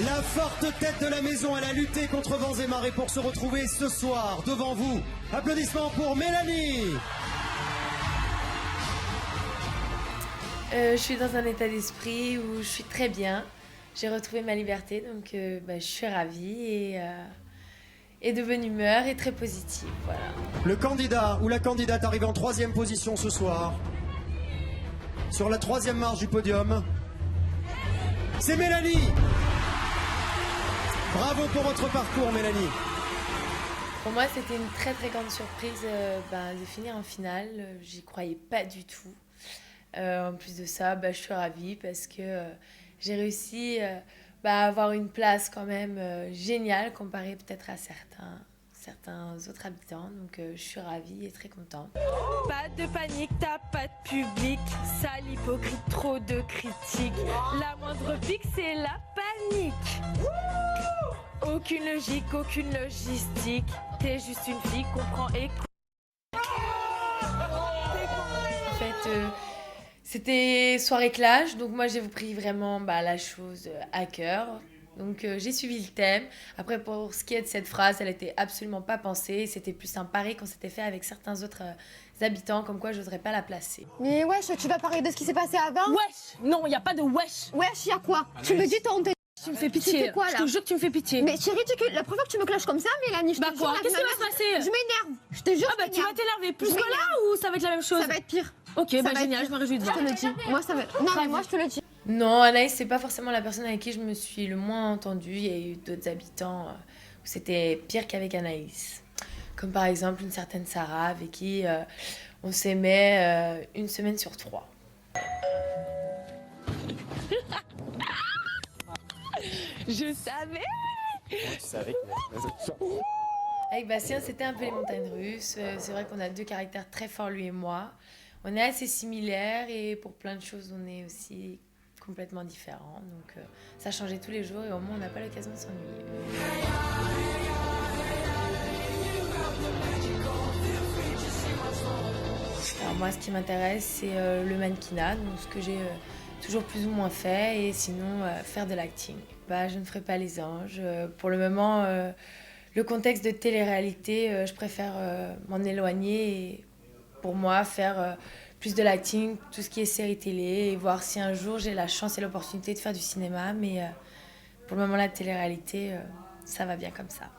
La forte tête de la maison, elle a lutté contre vents et marées pour se retrouver ce soir devant vous. Applaudissements pour Mélanie. Je suis dans un état d'esprit où je suis très bien. J'ai retrouvé ma liberté, donc je suis ravie et de bonne humeur et très positive. Voilà. Le candidat ou la candidate arrive en 3e position ce soir. Sur la 3e marche du podium, c'est Mélanie. Bravo pour votre parcours, Mélanie. Pour moi, c'était une très très grande surprise de finir en finale. J'y croyais pas du tout. En plus de ça, je suis ravie parce que j'ai réussi à avoir une place quand même géniale comparée peut-être à certains autres habitants. Donc je suis ravie et très contente. Pas de panique, t'as pas de public. Sale hypocrite, trop de critiques. La moindre pique, c'est la panique. Aucune logique, aucune logistique. T'es juste une fille, comprends et... En fait, c'était soirée clash, donc moi j'ai pris vraiment la chose à cœur. Donc j'ai suivi le thème. Après, pour ce qui est de cette phrase, elle n'était absolument pas pensée. C'était plus un pari qu'on s'était fait avec certains autres habitants, comme quoi je n'oserais pas la placer. Mais wesh, tu vas parler de ce qui s'est passé avant? Wesh! Non, y a pas de wesh! Wesh, y'a quoi? Tu me dis ton thé. Tu me fais pitié. Quoi, là? Je te jure que tu me fais pitié. Mais c'est ridicule. La première fois que tu me clashes comme ça, Mélanie, je te jure, quoi? la Qu'est-ce qui va vie de ma se passer? mère, je m'énerve. Je te jure, Tu vas t'énerver plus que là ou ça va être la même chose? Ça va être pire. Ok, Ça va être génial, pire. je me réjouis de voir. Je te le dis. Moi, ça va. Non, mais moi, je te le dis. Non, Anaïs, c'est pas forcément la personne avec qui je me suis le moins entendue. Il y a eu d'autres habitants où c'était pire qu'avec Anaïs. Comme par exemple une certaine Sarah avec qui on s'aimait une semaine sur 3. Je savais! Avec Bastien, c'était un peu les montagnes russes. C'est vrai qu'on a 2 caractères très forts, lui et moi. On est assez similaires et pour plein de choses, on est aussi complètement différents. Donc ça changeait tous les jours et au moins, on n'a pas l'occasion de s'ennuyer. Alors moi, ce qui m'intéresse, c'est le mannequinat, donc ce que j'ai toujours plus ou moins fait, et sinon faire de l'acting. Je ne ferai pas les anges. Pour le moment, le contexte de télé-réalité, je préfère m'en éloigner et pour moi faire plus de l'acting, tout ce qui est série télé, et voir si un jour j'ai la chance et l'opportunité de faire du cinéma. Mais pour le moment, la télé-réalité, ça va bien comme ça.